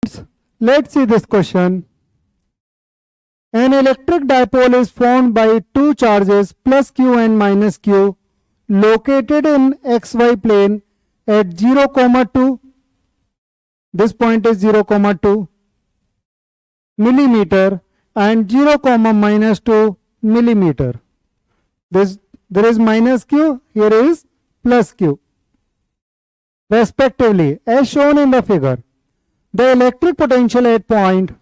Let's see this question. An electric dipole is formed by two charges plus q and minus q located in xy plane at 0, 2. This point is 0, 2 millimeter and 0, minus 2 millimeter. There is minus q, here is plus q. Respectively, as shown in the figure, the electric potential at point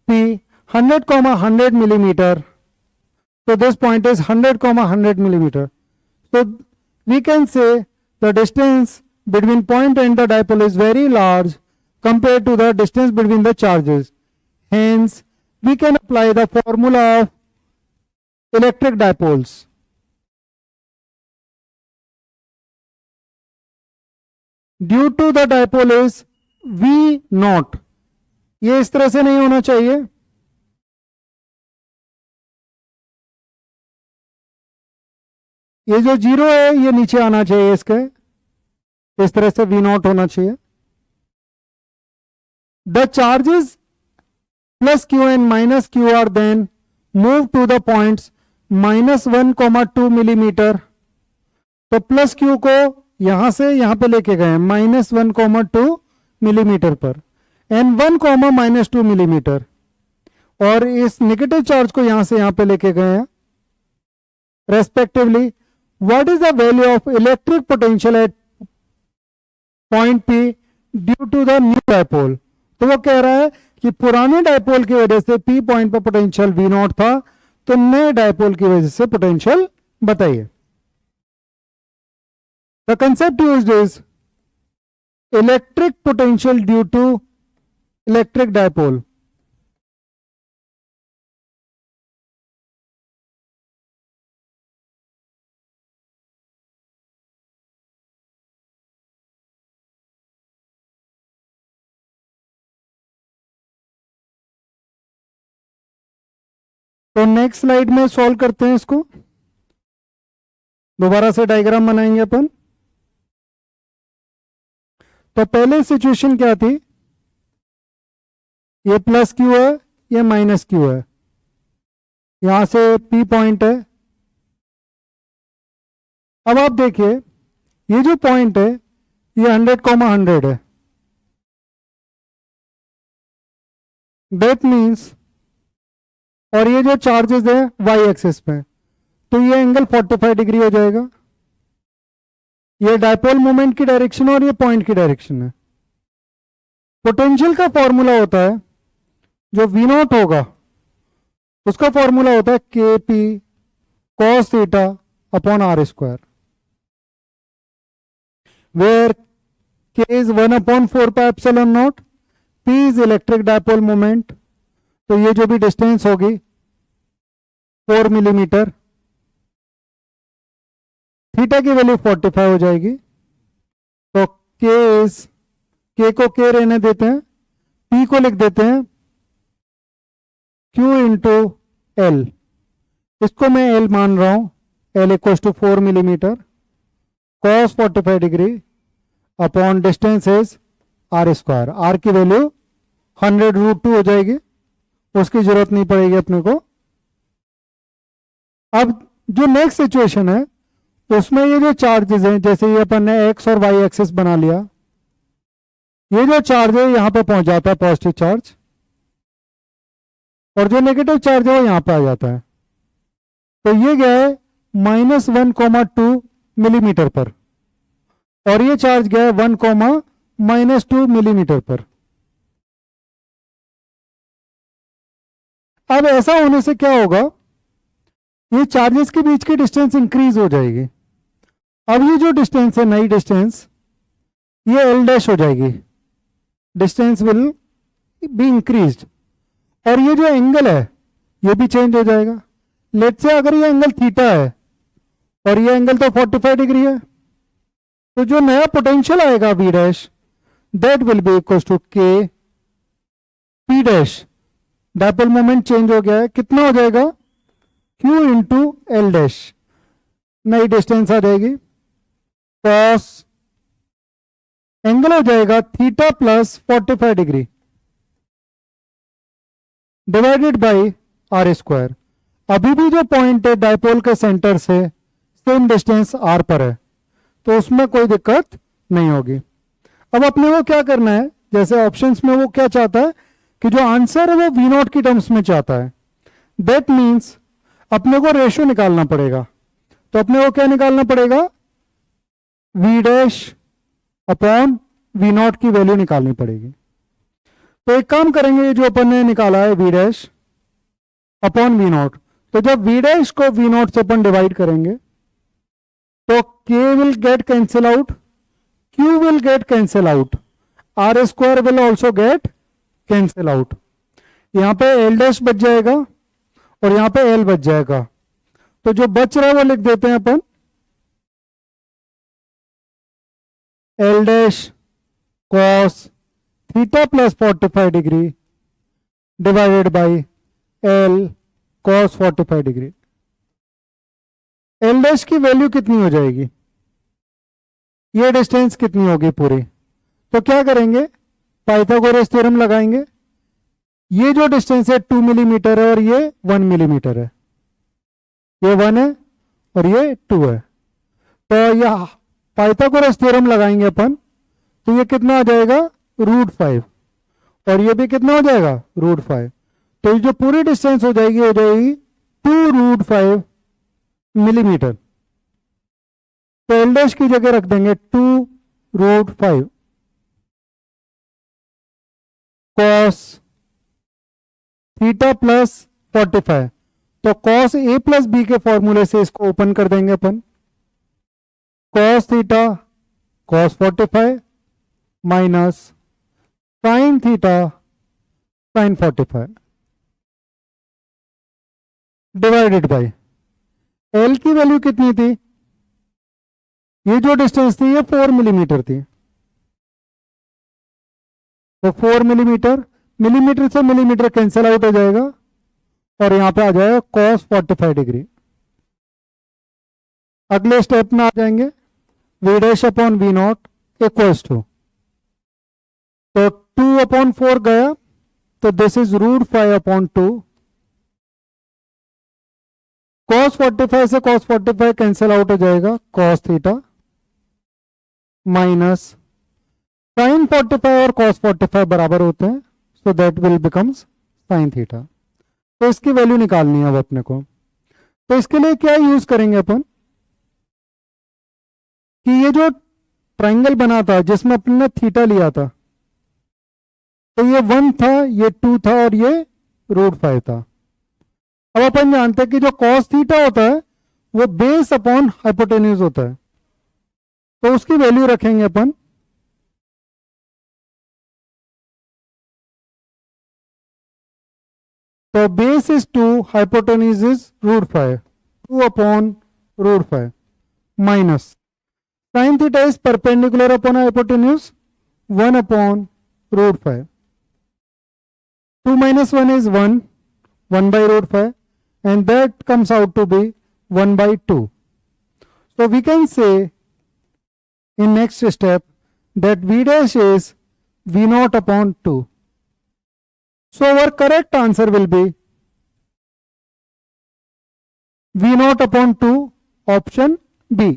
P 100, 100 millimeter. So this point is 100, 100 millimeter. So we can say the distance between point and the dipole is very large compared to the distance between the charges. Hence, we can apply the formula of electric dipoles. Due to the dipole is V naught. ये इस तरह से नहीं होना चाहिए, ये जो 0 है ये नीचे आना चाहिए, इसके इस तरह से V naught होना चाहिए. The charges plus q and minus q are then moved to the points minus 1, 2 millimeter. तो प्लस q को यहां से यहां पे लेके गए माइनस 1, 2 मिलीमीटर पर एंड 1, माइनस 2 मिलीमीटर, और इस नेगेटिव चार्ज को यहां से यहां पे लेके गए हैं respectively. What is the value of electric potential at point P due to the new dipole? तो वो कह रहा है कि पुराने डायपोल की वजह से पी पॉइंट पर पोटेंशियल वी नॉट था, तो नए डायपोल की वजह से पोटेंशियल बताइए. The concept used is electric potential due to electric dipole. तो नेक्स्ट स्लाइड में सॉल्व करते हैं इसको. दोबारा से डायग्राम बनाएंगे अपन. तो पहले सिचुएशन क्या थी, ये प्लस क्यू है, ये माइनस क्यू है, यहां से पी पॉइंट है. अब आप देखिए ये जो पॉइंट है ये 100, 100 है. दैट मीन्स, और ये जो चार्जेस है वाई एक्सिस पे, तो ये एंगल 45 डिग्री हो जाएगा. ये डायपोल मोमेंट की डायरेक्शन और ये पॉइंट की डायरेक्शन है. पोटेंशियल का फॉर्मूला होता है, जो वी नॉट होगा उसका फॉर्मूला होता है K P cos theta upon R square, where K is 1/4 pi epsilon nought, P is electric dipole moment. तो ये जो भी डिस्टेंस होगी 4 मिलीमीटर, थीटा की वैल्यू 45 हो जाएगी. तो के को के रहने देते हैं, पी को लिख देते हैं Q इंटू एल. इसको मैं एल मान रहा हूं, L equal to 4 millimetre, cos 45 degree upon distance is R square. R की वैल्यू 100√2 हो जाएगी, उसकी जरूरत नहीं पड़ेगी अपने को. अब जो नेक्स्ट सिचुएशन है उसमें ये जो चार्जेस हैं, जैसे ये अपन ने एक्स और वाई एक्सिस बना लिया, ये जो चार्ज है यहां पे पहुंच जाता है पॉजिटिव चार्ज, और जो नेगेटिव चार्ज है वो यहां पे आ जाता है. तो ये गया है माइनस 1, 2 मिलीमीटर पर, और ये चार्ज गया है 1, माइनस 2 मिलीमीटर पर. अब ऐसा होने से क्या होगा, ये चार्जेस के बीच की डिस्टेंस इंक्रीज हो जाएगी. अब ये जो डिस्टेंस है, नई डिस्टेंस, ये एल डैश हो जाएगी, डिस्टेंस विल बी इंक्रीज्ड. और ये जो एंगल है ये भी चेंज हो जाएगा. लेट्स से अगर ये एंगल थीटा है और ये एंगल तो 45 डिग्री है, तो जो नया पोटेंशियल आएगा V dash, that will be equal to K P dash. Dipole moment change हो गया है, कितना हो जाएगा, Q इंटू एल डैश, नई डिस्टेंस आ जाएगी, कॉस एंगल हो जाएगा theta plus 45 degree. Divided by R square. अभी भी जो पॉइंट है डायपोल के सेंटर से सेम डिस्टेंस आर पर है, तो उसमें कोई दिक्कत नहीं होगी। अब अपने को क्या करना है, जैसे ऑप्शंस में वो क्या चाहता है कि जो आंसर है वो वी नॉट की टर्म्स में चाहता है। दैट मीन्स अपने को रेशियो निकालना पड़ेगा। तो अपने को क्या निकालना पड़ेगा, V dash upon V naught की वैल्यू निकालनी पड़ेगी। तो एक काम करेंगे, जो अपन ने निकाला है V dash upon V naught, तो जब वी डैश को वी नॉट से अपन डिवाइड करेंगे तो K will get cancel out, Q will get cancel out, R square will also get cancel out. यहां पे एल डैश बच जाएगा और यहां पे एल बच जाएगा। तो जो बच रहा है वो लिख देते हैं अपन, L dash cos theta plus 45 degree divided by L cos 45 degree. L dash की वैल्यू कितनी हो जाएगी, ये डिस्टेंस कितनी होगी पूरी, तो क्या करेंगे, पाइथागोरस थ्योरम लगाएंगे। ये जो डिस्टेंस है 2 मिलीमीटर है और ये 1 मिलीमीटर है, ये 1 है और ये 2 है। तो यह पाइथागोरस थ्योरम लगाएंगे अपन, तो ये कितना आ जाएगा, √5, और ये भी कितना हो जाएगा, √5। तो ये जो पूरी डिस्टेंस हो जाएगी 2√5 मिलीमीटर। तो एल डैश की जगह रख देंगे 2√5 कॉस थीटा प्लस 45। तो कॉस ए प्लस बी के फॉर्मूले से इसको ओपन कर देंगे अपन, cos theta cos 45 minus sine theta sine 45 divided by L की वैल्यू कितनी थी, ये जो डिस्टेंस थी ये 4 मिलीमीटर थी, तो 4 मिलीमीटर, मिलीमीटर से मिलीमीटर कैंसिल आउट हो जाएगा और यहां पे आ जाएगा cos 45 डिग्री। अगले स्टेप में आ जाएंगे, V dash upon V naught equals to, तो 2/4 गया, तो दिस इज √5/2। cos 45 से cos 45 कैंसिल आउट हो जाएगा, cos थीटा माइनस साइन 45 और cos 45 बराबर होते हैं, so that will becomes sine theta. तो इसकी वैल्यू निकालनी है अब अपने को। तो इसके लिए क्या यूज करेंगे अपन, कि ये जो ट्रायंगल बना था जिसमें अपन ने थीटा लिया था, तो ये 1 था, ये 2 था और ये √5 था। अब अपन जानते हैं कि जो कॉस थीटा होता है वो बेस अपॉन हाइपोटेन्यूज होता है, तो उसकी वैल्यू रखेंगे अपन, तो base is 2, hypotenuse is √5, 2/√5 minus sine theta is perpendicular upon hypotenuse 1/√5, 2 minus 1 is 1, 1/√5, and that comes out to be 1/2. So we can say in next step that V dash is V0/2. So our correct answer will be V0/2, option B.